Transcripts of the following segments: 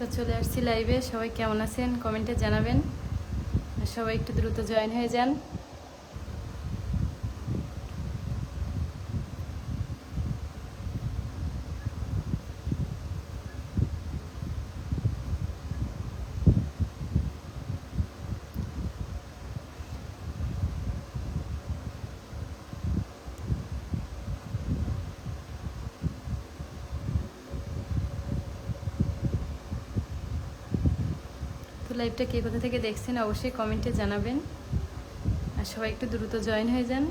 তো চলে আসছি লাইভে। সবাই কেমন আছেন কমেন্টে জানাবেন, আর সবাই একটু দ্রুত জয়েন হয়ে যান। তো লাইভটা কে কোথা থেকে দেখছেন অবশ্যই কমেন্টে জানাবেন, আর সবাই একটু দ্রুত জয়েন হয়ে যান।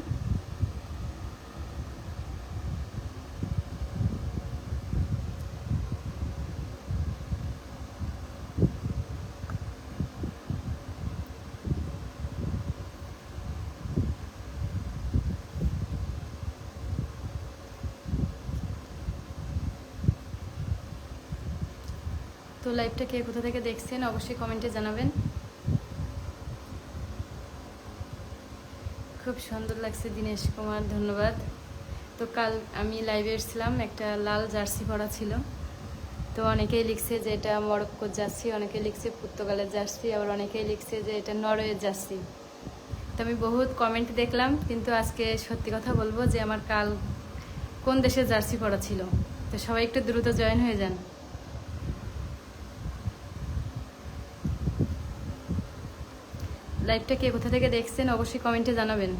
তো লাইভটা কে কোথা থেকে দেখছেন অবশ্যই কমেন্টে জানাবেন। খুব সুন্দর লাগছে দিনেশ কুমার, ধন্যবাদ। তো কাল আমি লাইভে এসেছিলাম, একটা লাল জার্সি পরা ছিল। তো অনেকেই লিখছে যে এটা মরক্কোর জার্সি, অনেকে লিখছে পর্তুগালের জার্সি, আবার অনেকেই লিখছে যে এটা নরওয়ের জার্সি। তো আমি বহুত কমেন্ট দেখলাম, কিন্তু আজকে সত্যি কথা বলবো যে আমার কাল কোন দেশের জার্সি পরা ছিল। তো সবাই একটু দ্রুত জয়েন হয়ে যান। লাইভটা কে কোথা থেকে দেখছেন অবশ্যই কমেন্টে জানাবেন।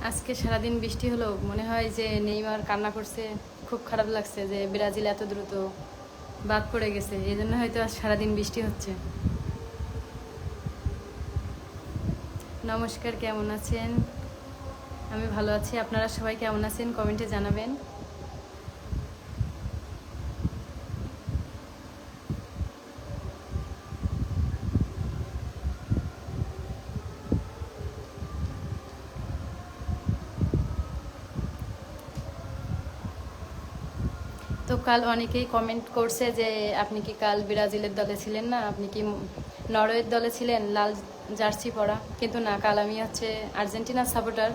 আজকে সারাদিন বৃষ্টি হলো, মনে হয় যে নেইমার কান্না করছে। খুব খারাপ লাগছে যে ব্রাজিল এত দ্রুত বাদ পড়ে গেছে, এই জন্য হয়তো আজ সারাদিন বৃষ্টি হচ্ছে। নমস্কার, কেমন আছেন? আমি ভালো আছি, আপনারা সবাই কেমন আছেন কমেন্টে জানাবেন। তো কাল অনেকেই কমেন্ট করছে যে আপনি কি কাল ব্রাজিলের দলে ছিলেন না, আপনি কি নরওয়ের দলে ছিলেন লাল জার্সি পরা। কিন্তু না, কাল আমি হচ্ছে আর্জেন্টিনার সাপোর্টার,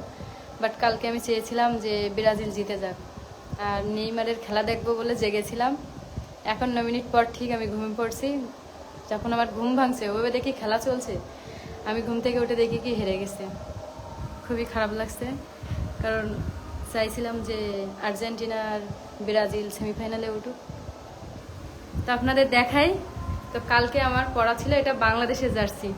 বাট কালকে আমি চেয়েছিলাম যে ব্রাজিল জিতে যাক, আর নেইমারের খেলা দেখবো বলে জেগেছিলাম। এখন 9 মিনিট পর ঠিক আমি ঘুমিয়ে পড়ছি। যখন আমার ঘুম ভাঙছে ওভাবে দেখি খেলা চলছে, আমি ঘুম থেকে উঠে দেখি কি হেরে গেছে। খুবই খারাপ লাগছে, কারণ চাইছিলাম যে আর্জেন্টিনা আর ব্রাজিল সেমিফাইনালে উঠুক। তো আপনাদের দেখাই, তো কালকে আমার পড়া ছিল এটা বাংলাদেশের জার্সি।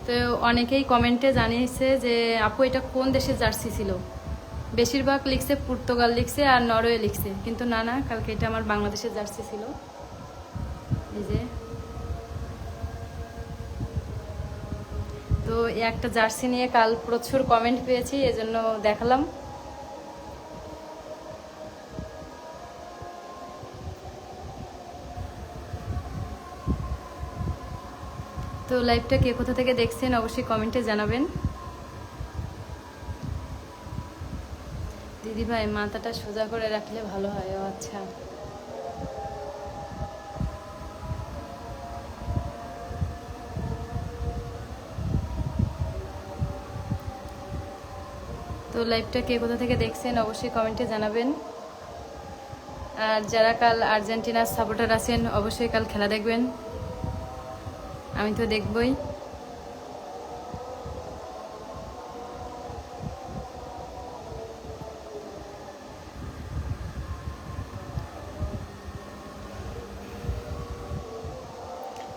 তো অনেকেই কমেন্টে জানিয়েছে যে আপু এটা কোন দেশের জার্সি ছিল। বেশিরভাগ লিখছে পর্তুগাল লিখছে আর নরওয়ে লিখছে, কিন্তু না না, কালকে এটা আমার বাংলাদেশের জার্সি ছিল। এই যে, তো একটা জার্সি নিয়ে কাল প্রচুর কমেন্ট পেয়েছি, এজন্য দেখালাম। তো লাইভটা কে কোথা থেকে দেখছেন অবশ্যই কমেন্টে জানাবেন। দিদি ভাই মাথাটা সোজা করে রাখলে ভালো হয়। ও আচ্ছা, তো লাইভটা কে কোথা থেকে দেখছেন অবশ্যই কমেন্টে জানাবেন। আর যারা কাল আর্জেন্টিনার সাপোর্টার আছেন অবশ্যই কাল খেলা দেখবেন, আমি তো দেখবই।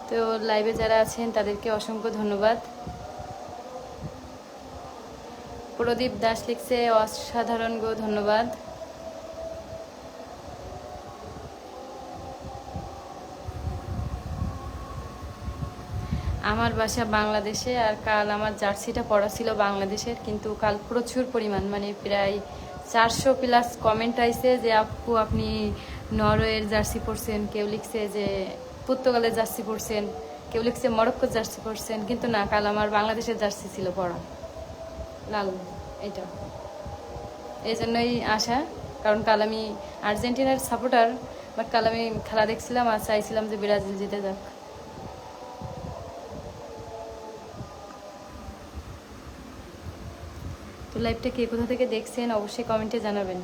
তো লাইভে যারা আছেন তাদেরকে অসংখ্য ধন্যবাদ। প্রদীপ দাস লিখছে অসাধারণ গো, ধন্যবাদ। আমার বাসা বাংলাদেশে, আর কাল আমার জার্সিটা পরা ছিল বাংলাদেশের, কিন্তু কাল প্রচুর পরিমাণ মানে প্রায় 400 প্লাস কমেন্ট আইছে যে আপু আপনি নরওয়ের জার্সি পরছেন, কেউ লিখছে যে পর্তুগালের জার্সি পরছেন, কেউ লিখছে মরক্কোর জার্সি পরছেন। কিন্তু না, কাল আমার বাংলাদেশের জার্সি ছিল পরা, লাল এটা। এই জন্যই আসা, কারণ কাল আমি আর্জেন্টিনার সাপোর্টার, বাট কাল আমি খেলা দেখছিলাম আর চাইছিলাম যে ব্রাজিল জিতে যাক। তো লাইভটা কে কোথা থেকে দেখছেন অবশ্যই কমেন্টে জানাবেন।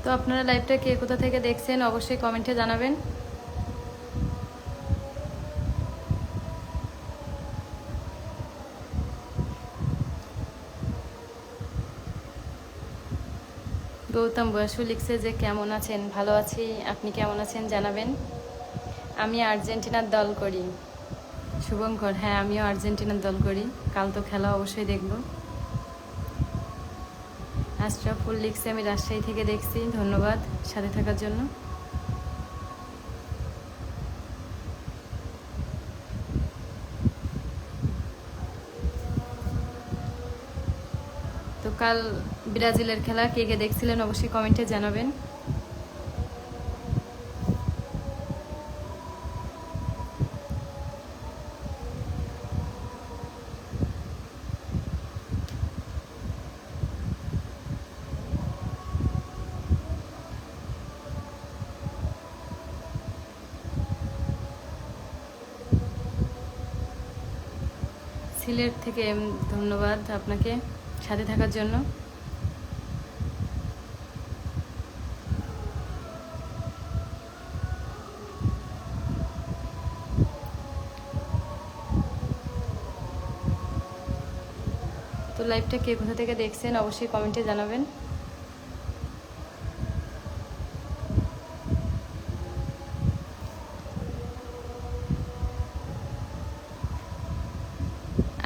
তো আপনারা লাইভটা কে কোথা থেকে দেখছেন অবশ্যই কমেন্টে জানাবেন। গৌতম বসু লিখছে যে কেমন আছেন, ভালো আছি, আপনি কেমন আছেন জানাবেন। আমি আর্জেন্টিনার দল করি। শুভঙ্কর, হ্যাঁ আমিও আর্জেন্টিনার দল করি, কাল তো খেলা অবশ্যই দেখব। আশরাফুল লিখছে আমি রাজশাহী থেকে দেখছি, ধন্যবাদ সাথে থাকার জন্য। তো কাল ব্রাজিলের খেলা কে কে দেখছিলেন অবশ্যই কমেন্টে জানাবেন। সিলেট থেকে ধন্যবাদ আপনাকে সাথে থাকার জন্য। তো লাইভটা কে কোথা থেকে দেখছেন অবশ্যই কমেন্টে জানাবেন।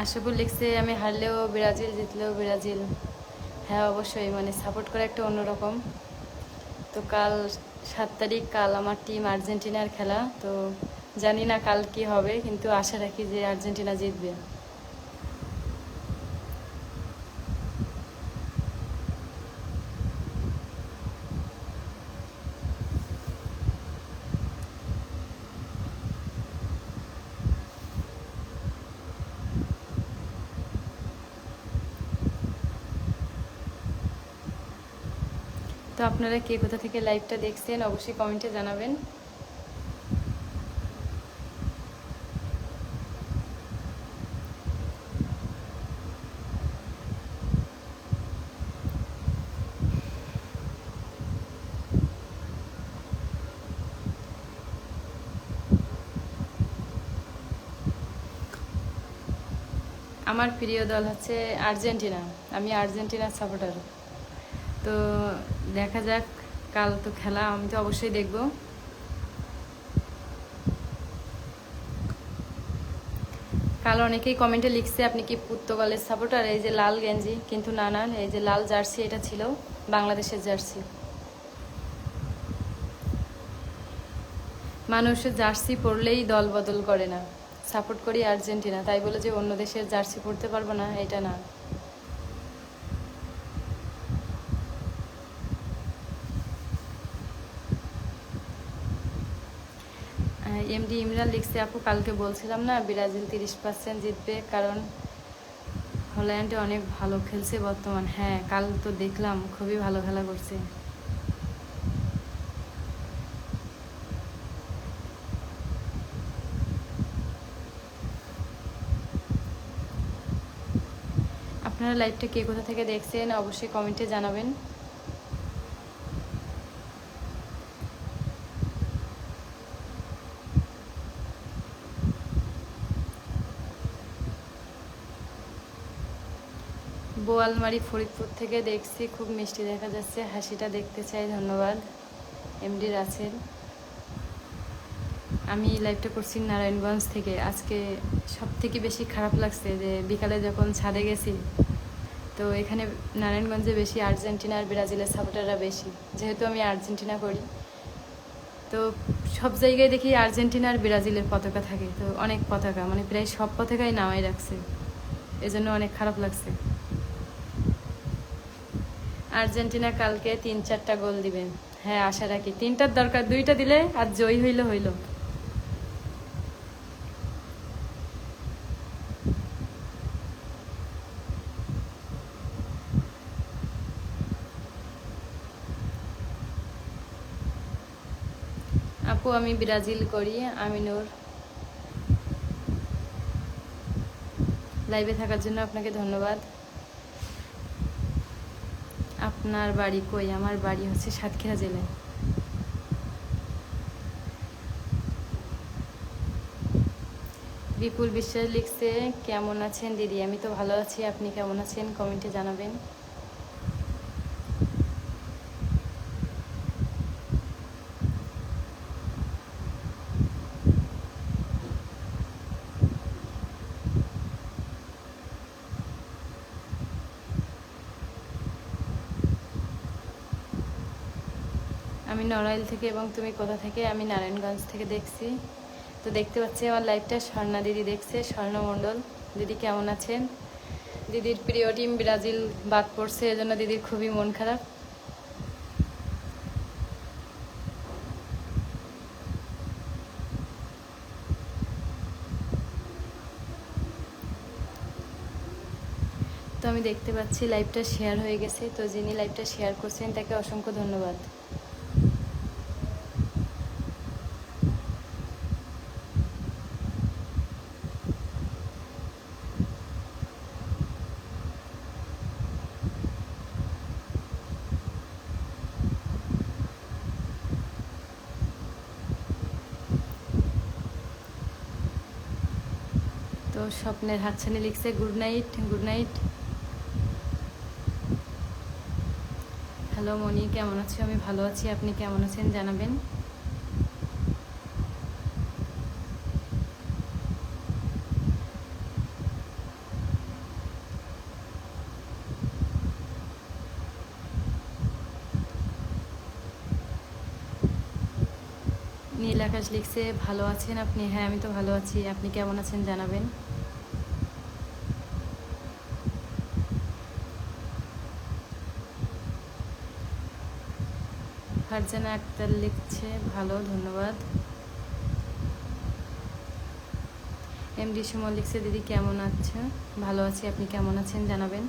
আশাপুর লিখছে আমি হারলেও ব্রাজিল, জিতলেও ব্রাজিল। হ্যাঁ অবশ্যই, মানে সাপোর্ট করা একটা অন্যরকম। তো কাল 7 তারিখ, কাল আমার টিম আর্জেন্টিনার খেলা। তো জানি না কাল কি হবে, কিন্তু আশা রাখি যে আর্জেন্টিনা জিতবে। তো আপনারা কে কোথা থেকে লাইভটা দেখছেন অবশ্যই কমেন্টে জানাবেন। আমার প্রিয় দল হচ্ছে আর্জেন্টিনা, আমি আর্জেন্টিনার সাপোর্টার। তো দেখা যাক, কাল তো খেলা, আমি তো অবশ্যই দেখব। কাল অনেকেই কমেন্টে লিখছে আপনি কি পর্তুগালের সাপোর্টার, এই যে লাল গেঞ্জি, কিন্তু না না, এই যে লাল জার্সি এটা ছিল বাংলাদেশের জার্সি। মানুষ জার্সি পরলেই দল বদল করে না, সাপোর্ট করি আর্জেন্টিনা, তাই বলে যে অন্য দেশের জার্সি পরতে পারবো না এটা না। এমডি ইমরান লিখছে আপু কালকে বলছিলাম না ব্রাজিল 30% জিতবে, কারণ হল্যান্ডে অনেক ভালো খেলছে বর্তমান। হ্যাঁ কাল তো দেখলাম খুবই ভালো খেলা করছে। আপনারা লাইভটা কে কোথা থেকে দেখছেন অবশ্যই কমেন্টে জানাবেন। বোয়ালমারি ফরিদপুর থেকে দেখছি, খুব মিষ্টি দেখা যাচ্ছে, হাসিটা দেখতে চাই, ধন্যবাদ এমডি রাসেল। আমি লাইভটা করছি নারায়ণগঞ্জ থেকে। আজকে সব থেকে বেশি খারাপ লাগছে যে বিকালে যখন ছাদে গেছি, তো এখানে নারায়ণগঞ্জে বেশি আর্জেন্টিনা আর ব্রাজিলের সাপোর্টাররা বেশি, যেহেতু আমি আর্জেন্টিনা করি। তো সব জায়গায় দেখি আর্জেন্টিনা আর ব্রাজিলের পতাকা থাকে, তো অনেক পতাকা, মানে প্রায় সব পতাকাই নামাই রাখছে, এজন্য অনেক খারাপ লাগছে। আর্জেন্টিনা কালকে 3-4টা গোল দিবেন, হ্যাঁ আশা রাখি। 3টার দরকার, 2টা দিলে আর জয় হইল। আপু আমি ব্রাজিল করি। আমিনুর, লাইভে থাকার জন্য আপনাকে ধন্যবাদ। আপনার বাড়ি কই? আমার বাড়ি হচ্ছে সাতক্ষীরা জেলায়। বিপুল বিশ্বাস লিখছে কেমন আছেন দিদি? আমি তো ভালো আছি, আপনি কেমন আছেন কমেন্টে জানাবেন। আমি নড়াইল থেকে। এবং তুমি কোথা থেকে? আমি নারায়ণগঞ্জ থেকে দেখছি। তো দেখতে পাচ্ছি আমার লাইভটা স্বর্ণা দিদি দেখছে, স্বর্ণ মণ্ডল। দিদি কেমন আছেন? দিদির প্রিয় টিম ব্রাজিল বাদ পড়ছে, এজন্য দিদির খুবই মন খারাপ। তো আমি দেখতে পাচ্ছি লাইভটা শেয়ার হয়ে গেছে। তো যিনি লাইভটা শেয়ার করছেন তাকে অসংখ্য ধন্যবাদ। তো স্বপ্নের হাতছানি লিখছে good night, good night. Hello Moni, কেমন আছো? আমি ভালো আছি, আপনি কেমন আছেন জানাবেন। নীল আকাশ লিখছে ভালো আছেন আপনি? হ্যাঁ আমি তো ভালো আছি, আপনি কেমন আছেন জানাবেন। ফারজানা আক্তার লিখছে ভালো, ধন্যবাদ। এমডি সুমন লিখছে দিদি কেমন আছে? ভালো আছি, আপনি কেমন আছেন জানাবেন।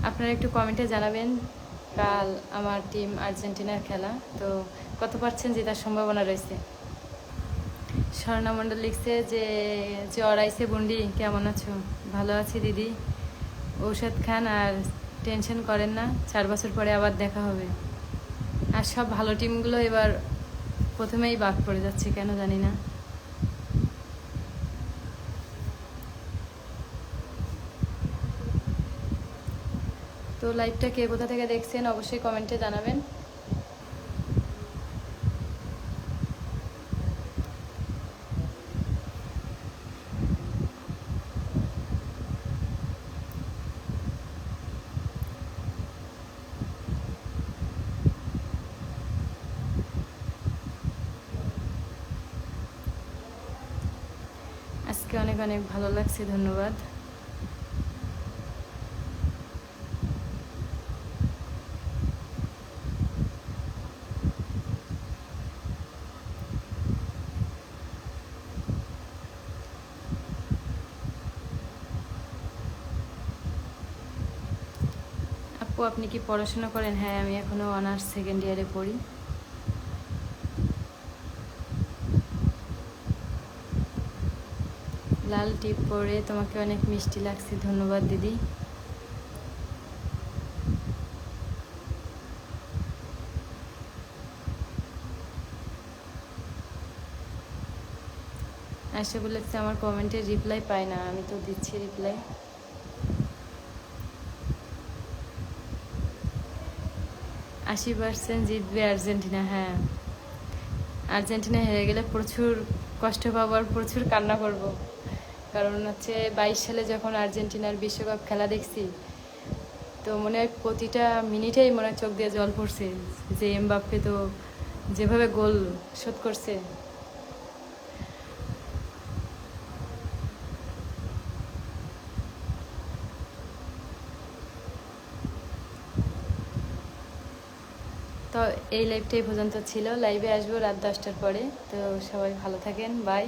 আপনারা একটু কমেন্টে জানাবেন কাল আমার টিম আর্জেন্টিনার খেলা, তো কত পার্সেন্ট জেতার সম্ভাবনা রয়েছে। স্বর্ণা মণ্ডল লিখছে যে জ্বর আইছে বুন্ডি, কেমন আছো? ভালো আছি দিদি, ঔষধ খান আর টেনশন করেন না, 4 বছর পরে আবার দেখা হবে। আর সব ভালো টিমগুলো এবার প্রথমেই বাদ পড়ে যাচ্ছে, কেন জানি না। তো লাইভটা কে কোথা থেকে দেখছেন অবশ্যই কমেন্টে জানাবেন। আজকে অনেক অনেক ভালো লাগছে, ধন্যবাদ। আপু আপনি কি পড়াশোনা করেন? হ্যাঁ আমি এখনো অনার্স সেকেন্ড ইয়ারে পড়ি। লাল টিপ পরে তোমাকে অনেক মিষ্টি লাগছে, ধন্যবাদ দিদি। আশা বলেছে আমার কমেন্টে রিপ্লাই পায় না, আমি তো দিচ্ছি রিপ্লাই। 80% জিতবে আর্জেন্টিনা। হ্যাঁ আর্জেন্টিনা হেরে গেলে প্রচুর কষ্ট পাবো আর প্রচুর কান্না করব, কারণ হচ্ছে 22 সালে যখন আর্জেন্টিনার বিশ্বকাপ খেলা দেখছি, তো মনে হয় প্রতিটা মিনিটেই মনে হয় চোখ দিয়ে জল পড়ছে যে এমবাপ্পে তো যেভাবে গোল শোধ করছে। তো এই লাইভটাই পর্যন্ত ছিল, লাইভে আসবো রাত 10টার পরে। তো সবাই ভালো থাকেন, বাই।